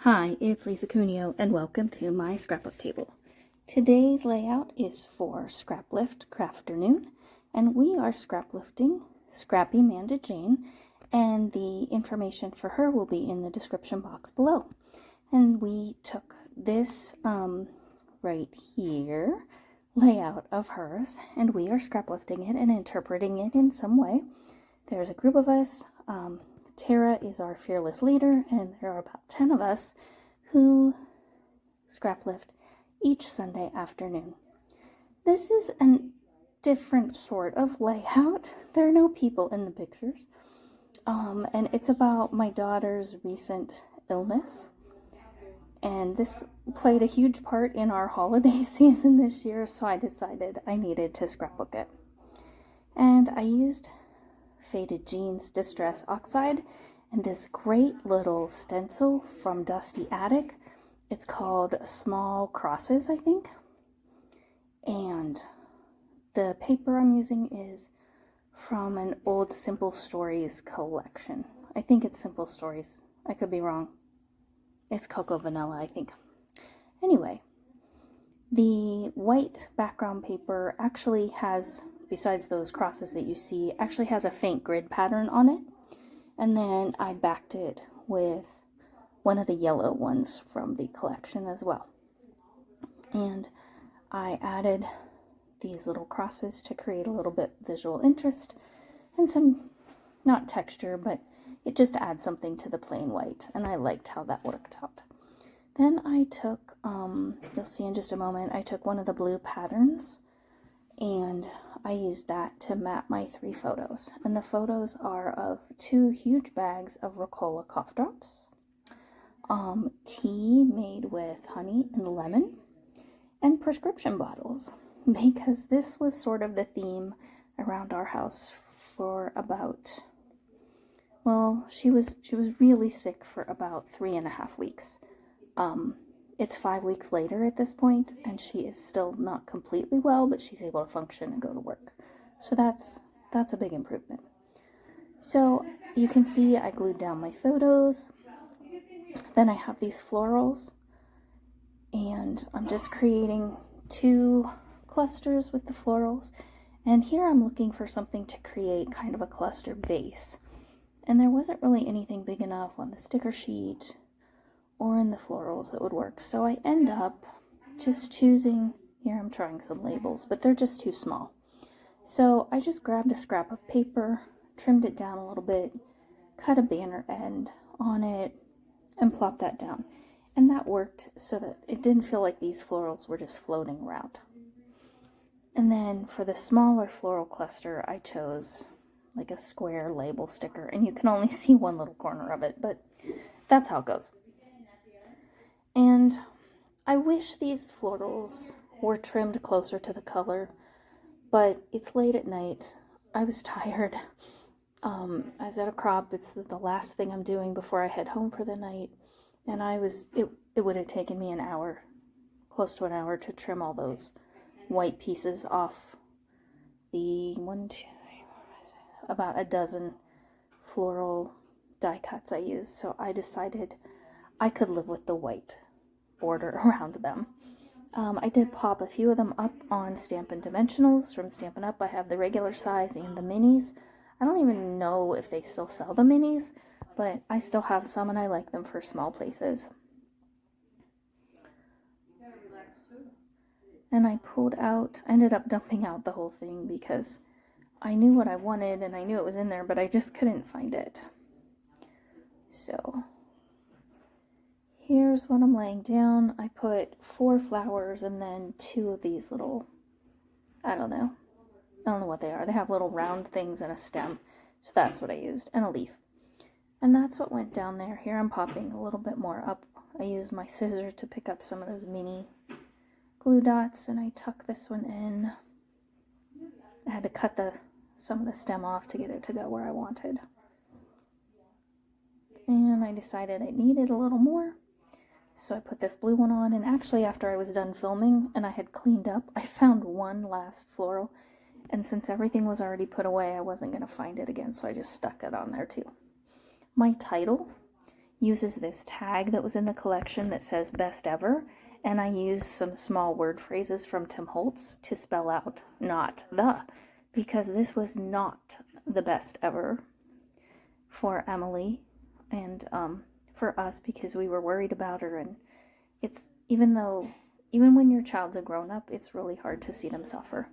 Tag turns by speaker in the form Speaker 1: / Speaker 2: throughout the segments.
Speaker 1: Hi, it's Lisa Cuneo, and welcome to my scrapbook table. Today's layout is for Scraplift Crafternoon, and we are scraplifting ScrappyMandaJane, and the information for her will be in the description box below. And we took this right here layout of hers, and we are scraplifting it and interpreting it in some way. There's a group of us. Tara is our fearless leader, and there are about 10 of us who scraplift each Sunday afternoon. This is a different sort of layout. There are no people in the pictures, and it's about my daughter's recent illness, and this played a huge part in our holiday season this year, so I decided I needed to scrapbook it. And I used Faded Jeans Distress Oxide and this great little stencil from Dusty Attic. It's called Small Crosses, I think. And the paper I'm using is from an old Simple Stories collection. I think it's Simple Stories. I could be wrong. It's Cocoa Vanilla, I think. Anyway, the white background paper actually has, besides those crosses that you see, actually has a faint grid pattern on it. And then I backed it with one of the yellow ones from the collection as well. And I added these little crosses to create a little bit visual interest and some, not texture, but it just adds something to the plain white. And I liked how that worked out. Then I took, you'll see in just a moment, I took one of the blue patterns and I used that to map my 3 photos. And the photos are of 2 huge bags of Ricola cough drops, tea made with honey and lemon, and prescription bottles, because this was sort of the theme around our house for about, well, she was really sick for about 3.5 weeks. It's 5 weeks later at this point, and she is still not completely well, but she's able to function and go to work. So that's a big improvement. So you can see I glued down my photos. Then I have these florals, and I'm just creating 2 clusters with the florals. And here I'm looking for something to create kind of a cluster base. And there wasn't really anything big enough on the sticker sheet or in the florals that would work. So I end up just choosing, here I'm trying some labels, but they're just too small. So I just grabbed a scrap of paper, trimmed it down a little bit, cut a banner end on it, and plopped that down. And that worked so that it didn't feel like these florals were just floating around. And then for the smaller floral cluster, I chose like a square label sticker, and you can only see one little corner of it, but that's how it goes. And I wish these florals were trimmed closer to the color, but it's late at night. I was tired. I was at a crop. It's the last thing I'm doing before I head home for the night. And it would have taken me an hour, close to an hour, to trim all those white pieces off the about a dozen floral die cuts I used. So I decided I could live with the white border around them. I did pop a few of them up on Stampin' Dimensionals from Stampin' Up. I have the regular size and the minis. I don't even know if they still sell the minis, but I still have some and I like them for small places. And I pulled out, I ended up dumping out the whole thing because I knew what I wanted and I knew it was in there, but I just couldn't find it. So here's what I'm laying down. I put 4 flowers and then 2 of these little, I don't know what they are. They have little round things and a stem. So that's what I used, and a leaf. And that's what went down there. Here I'm popping a little bit more up. I used my scissor to pick up some of those mini glue dots, and I tuck this one in. I had to cut some of the stem off to get it to go where I wanted. And I decided I needed a little more. So I put this blue one on, and actually after I was done filming and I had cleaned up, I found one last floral, and since everything was already put away, I wasn't going to find it again, so I just stuck it on there too. My title, uses this tag that was in the collection that says best ever, and I used some small word phrases from Tim Holtz to spell out not the, because this was not the best ever for Emily and for us, because we were worried about her. And it's, even when your child's a grown-up, it's really hard to see them suffer.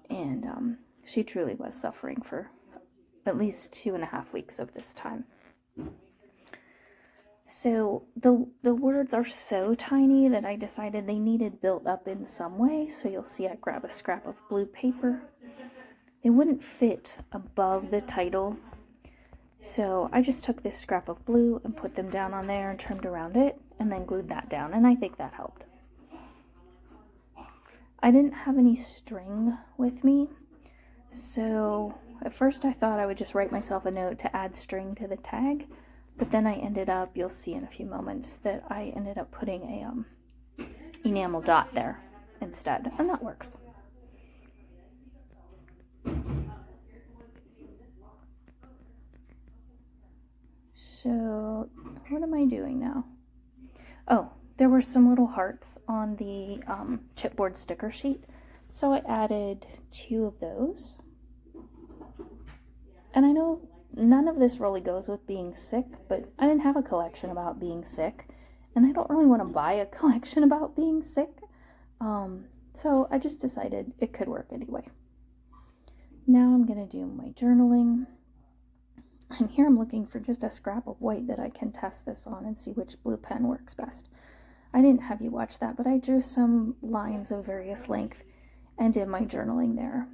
Speaker 1: And she truly was suffering for at least 2.5 weeks of this time. So the words are so tiny that I decided they needed built up in some way. So you'll see I grab a scrap of blue paper. It wouldn't fit above the title, so I just took this scrap of blue and put them down on there and trimmed around it and then glued that down, and I think that helped. I didn't have any string with me, so at first I thought I would just write myself a note to add string to the tag, but then I ended up, you'll see in a few moments, that I ended up putting a enamel dot there instead, and that works. So what am I doing now? Oh, there were some little hearts on the chipboard sticker sheet, so I added 2 of those. And I know none of this really goes with being sick, but I didn't have a collection about being sick, and I don't really want to buy a collection about being sick. So I just decided it could work anyway. Now I'm going to do my journaling. And here I'm looking for just a scrap of white that I can test this on and see which blue pen works best. I didn't have you watch that, but I drew some lines of various length and did my journaling there.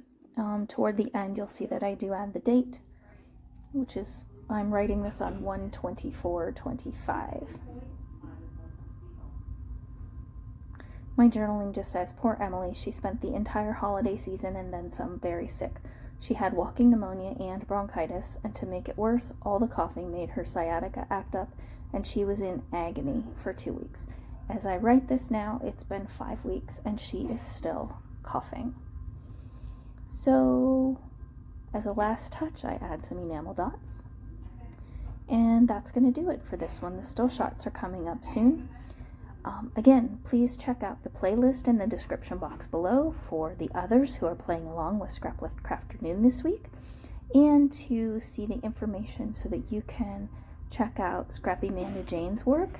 Speaker 1: Toward the end, you'll see that I do add the date, which is, I'm writing this on 1/24/25. My journaling just says, poor Emily, she spent the entire holiday season and then some very sick. She had walking pneumonia and bronchitis, and to make it worse, all the coughing made her sciatica act up, and she was in agony for 2 weeks. As I write this now, it's been 5 weeks, and she is still coughing. So, as a last touch, I add some enamel dots. And that's going to do it for this one. The still shots are coming up soon. Again, please check out the playlist in the description box below for the others who are playing along with Scraplift Crafternoon this week, and to see the information so that you can check out ScrappyMandaJane's work.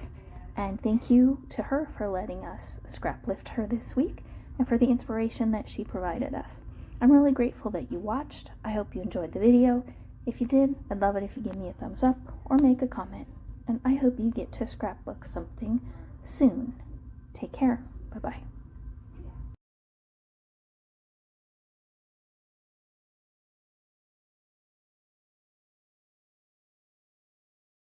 Speaker 1: And thank you to her for letting us scraplift her this week and for the inspiration that she provided us. I'm really grateful that you watched. I hope you enjoyed the video. If you did, I'd love it if you give me a thumbs up or make a comment. And I hope you get to scrapbook something soon. Take care. Bye-bye.